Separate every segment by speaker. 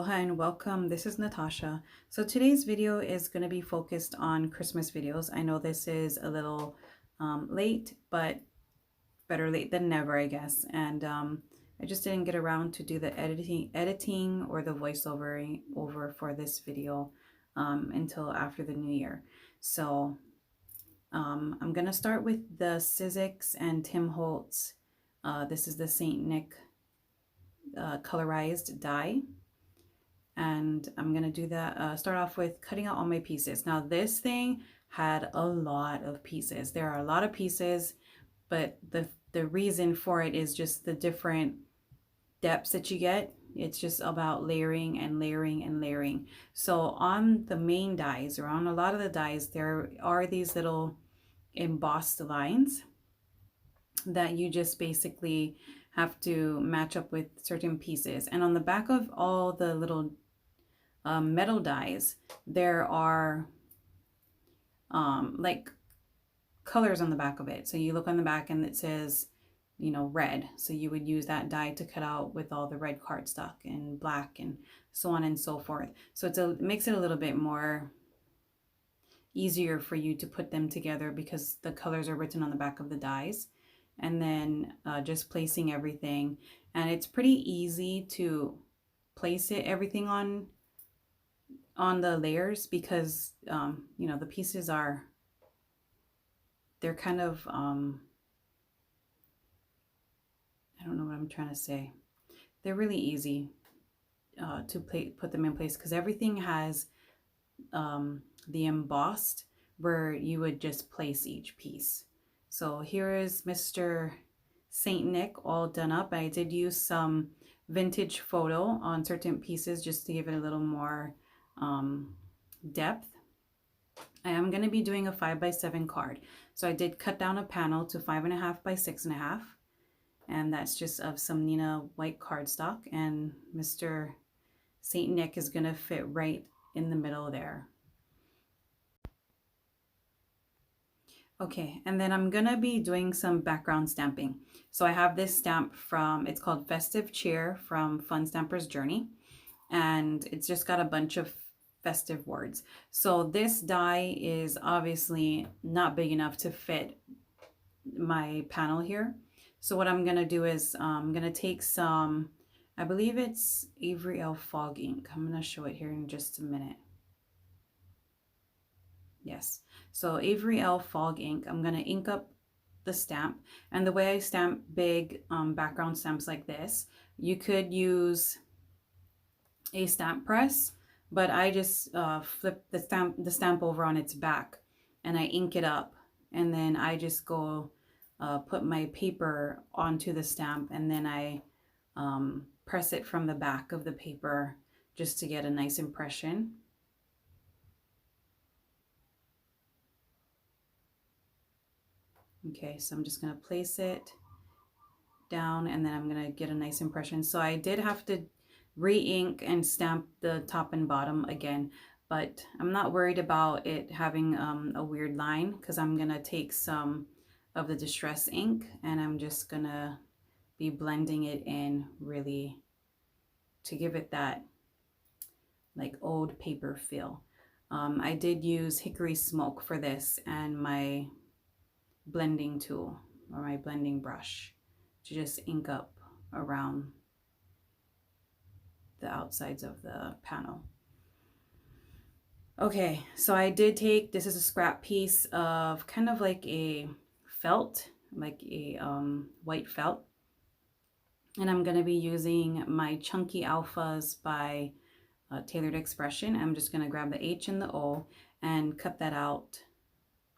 Speaker 1: Aloha and welcome. This is Natasha. So today's video is going to be focused on Christmas videos. I know this is a little late, but better late than never, I guess. And I just didn't get around to do the editing or the voiceover over for this video until after the new year. So I'm going to start with the Sizzix and Tim Holtz. This is the Saint Nick colorized die. And I'm gonna do that, start off with cutting out all my pieces. Now this thing had a lot of pieces. There are a lot of pieces, but the reason for it is just the different depths that you get. It's just about layering and layering and layering. So on the main dies, or on a lot of the dies, there are these little embossed lines that you just basically have to match up with certain pieces. And on the back of all the little metal dies, there are like colors on the back of it. So you look on the back and it says, you know, red. So you would use that die to cut out with all the red cardstock and black and so on and so forth. So it makes it a little bit more easier for you to put them together because the colors are written on the back of the dies. And then just placing everything, and it's pretty easy to place everything on the layers because you know, the pieces they're kind of I don't know what I'm trying to say. They're really easy to put them in place because everything has the embossed where you would just place each piece. So here is Mr. Saint Nick all done up. I did use some vintage photo on certain pieces just to give it a little more depth. I am going to be doing a 5x7 card. So I did cut down a panel to 5.5 by 6.5. And that's just of some Nina white cardstock. And Mr. Saint Nick is going to fit right in the middle there. Okay, and then I'm gonna be doing some background stamping. So I have this stamp from, it's called Festive Cheer from Fun Stamper's Journey. And it's just got a bunch of festive words. So this die is obviously not big enough to fit my panel here. So what I'm gonna do is I'm gonna take some, I believe it's Avery L. Fog ink. I'm gonna show it here in just a minute. Yes, so Avery L. Fog ink. I'm going to ink up the stamp. And the way I stamp big background stamps like this, you could use a stamp press, but I just flip the stamp over on its back and I ink it up. And then I just go put my paper onto the stamp, and then I press it from the back of the paper just to get a nice impression. Okay, so I'm just going to place it down, and then I'm going to get a nice impression. So I did have to re-ink and stamp the top and bottom again, but I'm not worried about it having a weird line because I'm going to take some of the distress ink and I'm just going to be blending it in really to give it that like old paper feel. I did use hickory smoke for this and my blending tool or my blending brush to just ink up around the outsides of the panel. Okay, so I did take, this is a scrap piece of kind of like a felt, like a white felt, and I'm going to be using my Chunky Alphas by Tailored Expression. I'm just going to grab the H and the O and cut that out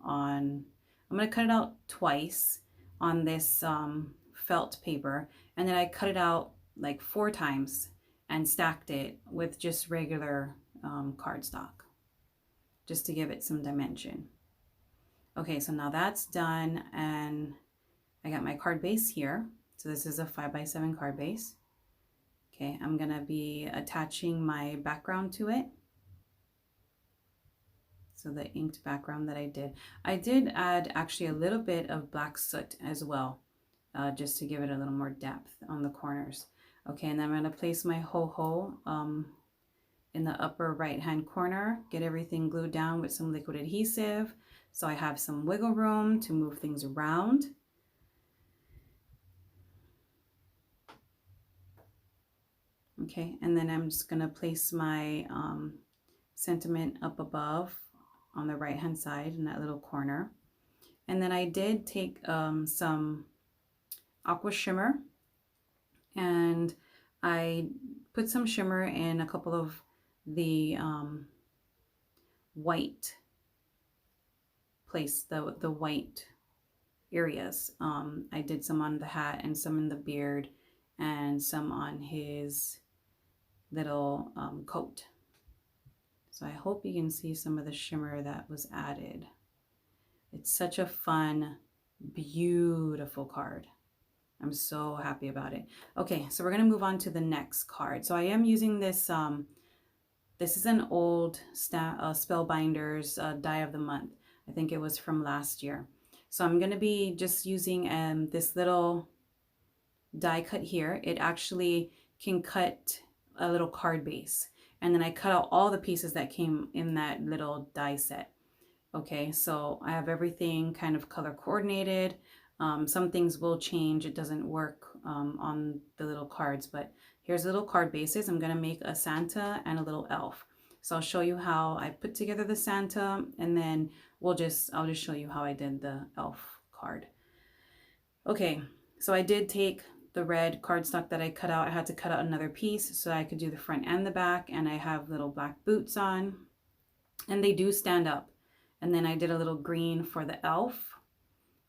Speaker 1: on, I'm going to cut it out twice on this felt paper, and then I cut it out like 4 times and stacked it with just regular cardstock just to give it some dimension. Okay, so now that's done, and I got my card base here. So this is a 5x7 card base. Okay, I'm going to be attaching my background to it. So the inked background that I did add actually a little bit of black soot as well, just to give it a little more depth on the corners. Okay, and then I'm going to place my ho-ho in the upper right hand corner, get everything glued down with some liquid adhesive so I have some wiggle room to move things around. Okay, and then I'm just gonna place my sentiment up above on the right hand side in that little corner. And then I did take some aqua shimmer, and I put some shimmer in a couple of the white the white areas. I did some on the hat and some in the beard and some on his little coat. So I hope you can see some of the shimmer that was added. It's such a fun, beautiful card. I'm so happy about it. Okay, so we're gonna move on to the next card. So I am using this, this is an old Spellbinders die of the month. I think it was from last year. So I'm gonna be just using this little die cut here. It actually can cut a little card base. And then I cut out all the pieces that came in that little die set. Okay, so I have everything kind of color coordinated. Some things will change. It doesn't work on the little cards, but here's little card bases. I'm gonna make a Santa and a little elf. So I'll show you how I put together the Santa, and then I'll just show you how I did the elf card. Okay, so I did take the red cardstock that I cut out. I had to cut out another piece so I could do the front and the back, and I have little black boots on, and they do stand up. And then I did a little green for the elf,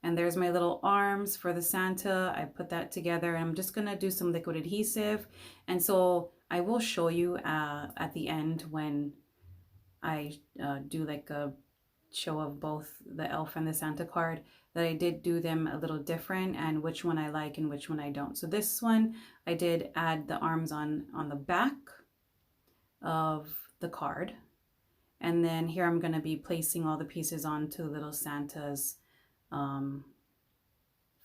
Speaker 1: and there's my little arms for the Santa. I put that together, and I'm just gonna do some liquid adhesive. And so I will show you at the end when I do like a show of both the elf and the Santa card that I did do them a little different and which one I like and which one I don't. So this one I did add the arms on the back of the card. And then here I'm going to be placing all the pieces onto little Santa's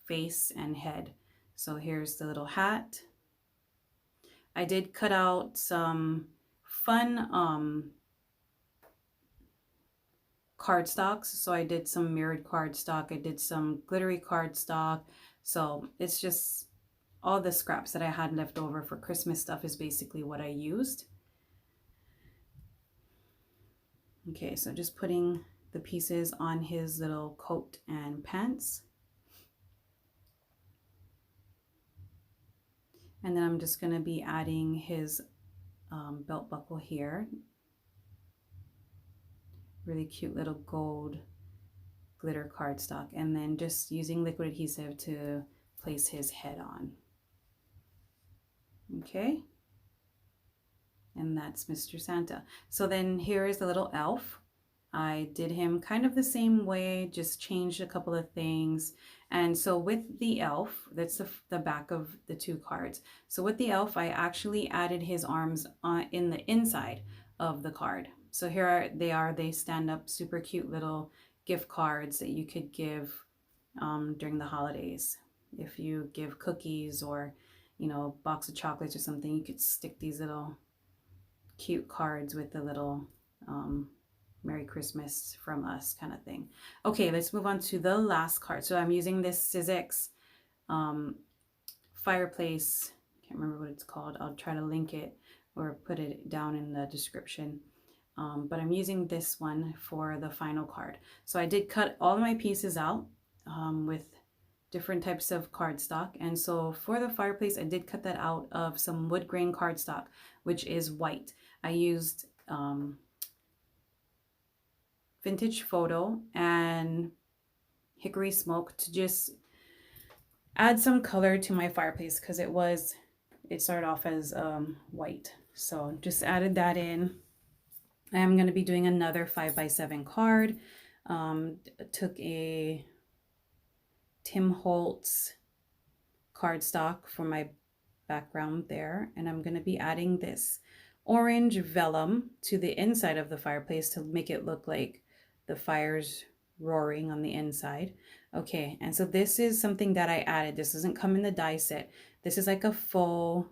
Speaker 1: face and head. So here's the little hat. I did cut out some fun cardstocks. So I did some mirrored cardstock. I did some glittery cardstock. So it's just all the scraps that I had left over for Christmas stuff is basically what I used. Okay, so just putting the pieces on his little coat and pants. And then I'm just going to be adding his belt buckle here. Really cute little gold glitter cardstock. And then just using liquid adhesive to place his head on. Okay. And that's Mr. Santa. So then here is the little elf. I did him kind of the same way, just changed a couple of things. And so with the elf, that's the back of the two cards. So with the elf, I actually added his arms in the inside of the card. So here they are. They stand up, super cute little gift cards that you could give during the holidays. If you give cookies or, you know, a box of chocolates or something, you could stick these little cute cards with the little Merry Christmas from us kind of thing. Okay, let's move on to the last card. So I'm using this Sizzix fireplace. Can't remember what it's called. I'll try to link it or put it down in the description. But I'm using this one for the final card. So I did cut all my pieces out with different types of cardstock. And so for the fireplace, I did cut that out of some wood grain cardstock, which is white. I used Vintage Photo and Hickory Smoke to just add some color to my fireplace because it started off as white. So just added that in. I am going to be doing another 5x7 card. Took a Tim Holtz cardstock for my background there, and I'm going to be adding this orange vellum to the inside of the fireplace to make it look like the fire's roaring on the inside. Okay, and so this is something that I added. This doesn't come in the die set. This is like a full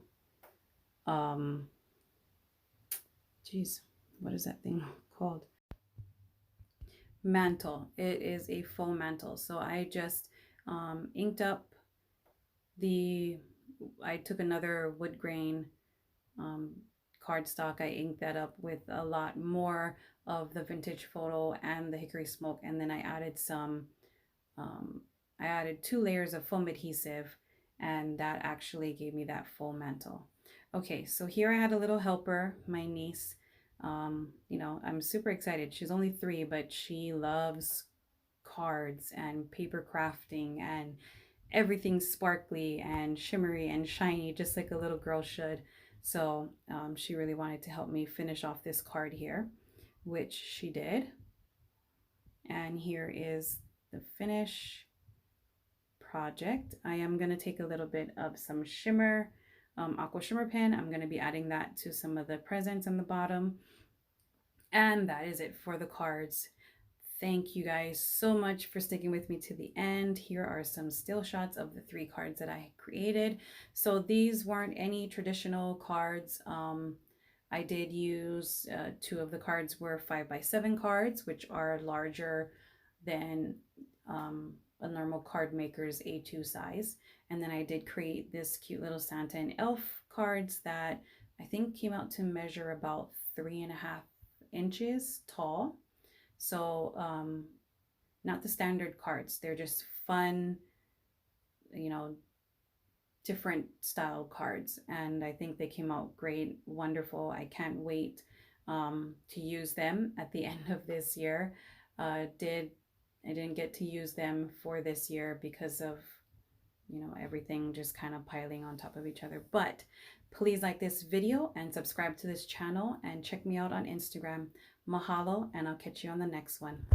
Speaker 1: Geez, what is that thing called? Mantle. It is a faux mantle. So I just inked up the, I took another wood grain um, cardstock. I inked that up with a lot more of the vintage photo and the hickory smoke. And then I added some, um, I added 2 layers of foam adhesive, and that actually gave me that full mantle. Okay, so here I had a little helper, my niece. You know, I'm super excited. She's only 3, but she loves cards and paper crafting and everything sparkly and shimmery and shiny, just like a little girl should. So she really wanted to help me finish off this card here, which she did. And here is the finish project. I am going to take a little bit of some shimmer, aqua shimmer pen. I'm going to be adding that to some of the presents on the bottom. And that is it for the cards. Thank you guys so much for sticking with me to the end. Here are some still shots of the 3 cards that I created. So these weren't any traditional cards. I did use 2 of the cards were 5x7 cards, which are larger than a normal card maker's A2 size. And then I did create this cute little Santa and elf cards that I think came out to measure about 3.5 inches tall. So not the standard cards, they're just fun, you know, different style cards, and I think they came out great, wonderful. I can't wait to use them at the end of this year. I didn't get to use them for this year because of, you know, everything just kind of piling on top of each other. But please like this video and subscribe to this channel and check me out on Instagram. Mahalo, and I'll catch you on the next one.